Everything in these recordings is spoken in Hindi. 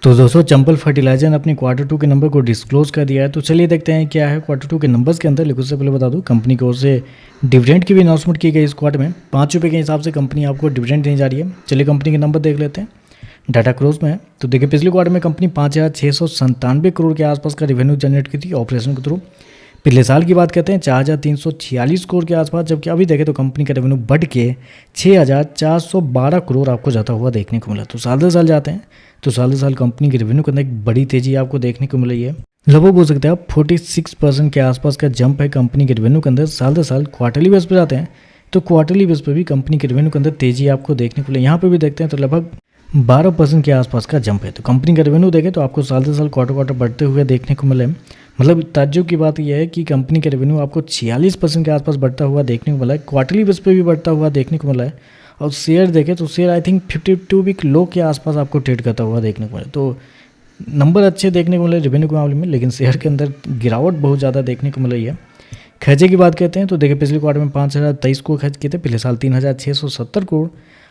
तो दोस्तों चंपल फर्टिलाइजर ने अपनी Q2 के नंबर को डिस्क्लोज कर दिया है। तो चलिए देखते हैं क्या है Q2 के नंबर्स के अंदर। लेकिन उससे पहले बता दूं, कंपनी की ओर से डिविडेंड की भी अनाउंसमेंट की गई इस क्वार्टर में। ₹5 के हिसाब से कंपनी आपको डिविडेंड देने जा रही है। चलिए कंपनी के नंबर देख लेते हैं। डाटा क्लोज में है तो देखिए पिछले क्वार्टर में कंपनी 5,697 करोड़ के आसपास का रेवेन्यू जनरेट की थी ऑपरेशन के थ्रू। पिछले साल की बात करते हैं 4,346 करोड़ के आसपास, जबकि अभी देखें तो कंपनी का रेवेन्यू बढ़ के 6,412 करोड़ आपको जाता हुआ देखने को मिला। तो साल दर साल जाते हैं तो साल दर साल कंपनी के रेवेन्यू के अंदर एक बड़ी तेजी आपको देखने को मिल रही है। लगभग बोल सकते हैं आप 46% के आसपास का जंप है कंपनी के रेवेन्यू के अंदर साल दर साल। क्वार्टरली बेस पर जाते हैं तो क्वार्टरली बेस पर भी कंपनी के रेवेन्यू के अंदर तेजी आपको देखने को मिले। यहाँ पे भी देखते हैं तो लगभग 12% के आसपास का जंप है। तो कंपनी का रेवेन्यू देखें तो आपको साल दर साल क्वार्टर बढ़ते हुए देखने को मिले। मतलब ताज्जुब की बात यह है कि कंपनी का रेवेन्यू आपको 46% के आसपास बढ़ता हुआ देखने को मिला है। क्वार्टरली बेस पे भी बढ़ता हुआ देखने को मिला है। और शेयर देखें तो share I think 52 week low के आसपास आपको ट्रेड करता हुआ देखने को मिला। तो नंबर अच्छे देखने को मिले रेवेन्यू के मामले में, लेकिन शेयर के अंदर गिरावट बहुत ज़्यादा देखने को मिल रही है। खर्चे की बात करते हैं तो देखिए पिछले क्वार्टर में 5,023 करोड़ खर्च किए थे, पिछले साल 3,670 करोड़।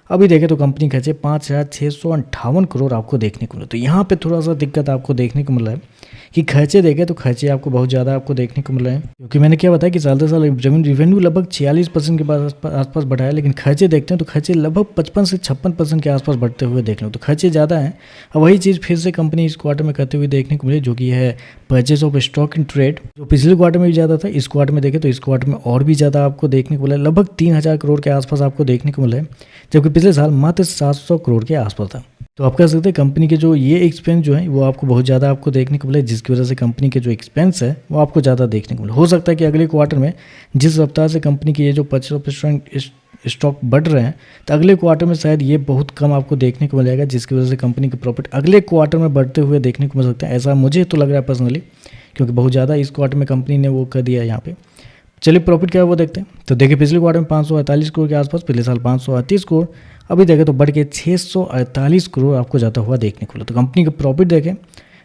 अभी देखें तो कंपनी खर्चे 5,658 करोड़ आपको देखने को मिले। तो यहाँ पे थोड़ा सा दिक्कत आपको देखने को मिल रहा है कि खर्चे देखें तो खर्चे आपको बहुत ज़्यादा आपको देखने को मिल रहे हैं। क्योंकि मैंने क्या बताया कि साल दर साल रेवेन्यू लगभग 46% के आसपास बढ़ा है, लेकिन खर्चे देखते हैं तो खर्चे लगभग 55 से 56% के आसपास बढ़ते हुए देख लो। तो खर्चे ज़्यादा हैं। अब वही चीज़ फिर से कंपनी इस क्वार्टर में करते हुए देखने को मिले, जो कि है purchase of stock in trade, जो पिछले क्वार्टर में भी ज़्यादा था। इस क्वार्टर में देखें तो इस क्वार्टर में और भी ज़्यादा आपको देखने को मिला, लगभग 3,000 करोड़ के आसपास आपको देखने को मिला है, जबकि पिछले साल मात्र 700 करोड़ के आसपास था। तो आप कह सकते हैं कंपनी के जो ये एक्सपेंस जो है वो आपको बहुत ज़्यादा आपको देखने को मिले, जिसकी वजह से कंपनी के जो एक्सपेंस है वो आपको ज़्यादा देखने को मिले। हो सकता है कि अगले क्वार्टर में जिस रफ्तार से कंपनी के ये जो 50% स्टॉक बढ़ रहे हैं, तो अगले क्वार्टर में शायद ये बहुत कम आपको देखने को मिलेगा, जिसकी वजह से कंपनी का प्रॉफिट अगले क्वार्टर में बढ़ते हुए देखने को मिल सकता है। ऐसा मुझे तो लग रहा है पर्सनली, क्योंकि बहुत ज़्यादा इस क्वार्टर में कंपनी ने वो कर दिया है यहाँ पे। चलिए प्रॉफिट क्या है वो देखते हैं। तो देखिए पिछले क्वार्टर में 548 करोड़ के आसपास, पिछले साल 538 करोड़, अभी देखें तो बढ़ के 648 करोड़ आपको जाता हुआ देखने को मिला। तो कंपनी का प्रॉफिट देखें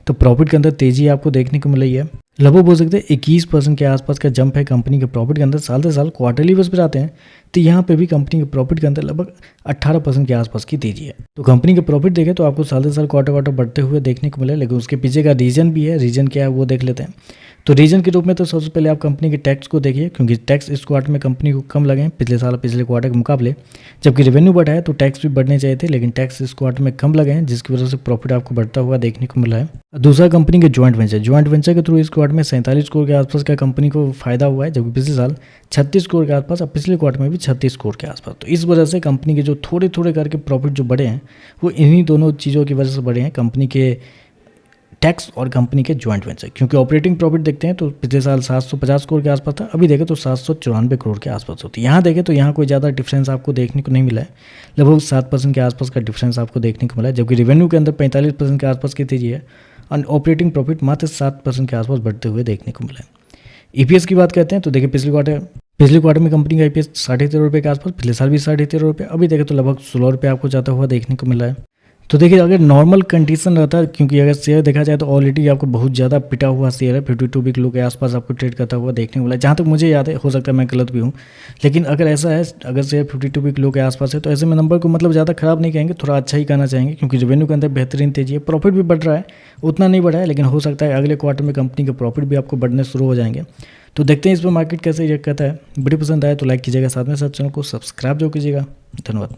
तो प्रॉफिट के अंदर तेजी आपको देखने को मिल रही है। लगभग बोल सकते हैं 21% के आसपास का जंप है कंपनी के प्रॉफिट के अंदर साल दर साल। क्वार्टरली बेस पर आते हैं तो यहाँ पे भी कंपनी के प्रॉफिट के अंदर लगभग 18% के आसपास की तेजी है। तो कंपनी के प्रॉफिट देखें तो आपको साल दर साल क्वार्टर बढ़ते हुए देखने को मिले, लेकिन उसके पीछे का रीजन भी है। रीजन क्या है वो देख लेते हैं। तो रीजन के रूप में तो सबसे पहले आप कंपनी के टैक्स को देखिए, क्योंकि टैक्स इस क्वार्टर में कंपनी को कम लगे हैं पिछले साल पिछले क्वार्टर के मुकाबले। जबकि रेवेन्यू बढ़ा है तो टैक्स भी बढ़ने चाहिए थे, लेकिन टैक्स इस क्वार्टर में कम लगे हैं, जिसकी वजह से प्रॉफिट आपको बढ़ता हुआ देखने को मिला है। दूसरा कंपनी के ज्वाइंट वेंचर के थ्रू इस क्वार्टर में 47 करोड़ के आसपास का कंपनी को फायदा हुआ है, जबकि पिछले साल 36 करोड़ के आसपास, अब पिछले क्वार्टर में भी 36 करोड़ के आसपास। तो इस वजह से कंपनी के जो थोड़े थोड़े करके प्रॉफिट जो बढ़े हैं वो इन्हीं दोनों चीज़ों की वजह से बढ़े हैं, कंपनी के टैक्स और कंपनी के ज्वाइंट वेंचर। क्योंकि ऑपरेटिंग प्रॉफिट देखते हैं तो पिछले साल 750 करोड़ के आसपास था, अभी देखें तो 794 करोड़ के आसपास होती है। यहाँ देखें तो यहाँ कोई ज़्यादा डिफरेंस आपको देखने को नहीं मिला है, लगभग 7% के आसपास का डिफरेंस आपको देखने को मिला है। जबकि रेवेन्यू के अंदर 45% के आसपास की तेजी है और ऑपरेटिंग प्रॉफिट मात्र 7% के आसपास बढ़ते हुए देखने को मिला है। ईपीएस की बात करते हैं तो देखिए पिछले क्वार्टर में कंपनी का ईपीएस 13.5 रुपये के आसपास, पिछले साल भी 13.5 रुपये, अभी देखें तो लगभग 16 रुपये आपको जाता हुआ देखने को मिला है। तो देखिए अगर नॉर्मल कंडीशन रहता है, क्योंकि अगर शेयर देखा जाए तो ऑलरेडी आपको बहुत ज़्यादा पिटा हुआ शेयर है, 52 वीक लो के आसपास आपको ट्रेड करता हुआ देखने को मिला है, जहाँ तक मुझे याद है। हो सकता है मैं गलत भी हूँ, लेकिन अगर ऐसा है, अगर शेयर 52 वीक लो के आसपास है तो ऐसे में नंबर को मतलब ज़्यादा खराब नहीं कहेंगे, थोड़ा अच्छा ही कहना चाहेंगे, क्योंकि रेवेन्यू के अंदर बेहतरीन तेजी है। प्रॉफिट भी बढ़ रहा है, उतना नहीं बढ़ा है, लेकिन हो सकता है अगले क्वार्टर में कंपनी के प्रॉफिट भी आपको बढ़ने शुरू हो जाएंगे। तो देखते हैं इस पर मार्केट कैसे रिएक्ट करता है। वीडियो पसंद आए तो लाइक कीजिएगा, साथ में साथ चैनल को सब्सक्राइब जो कीजिएगा। धन्यवाद।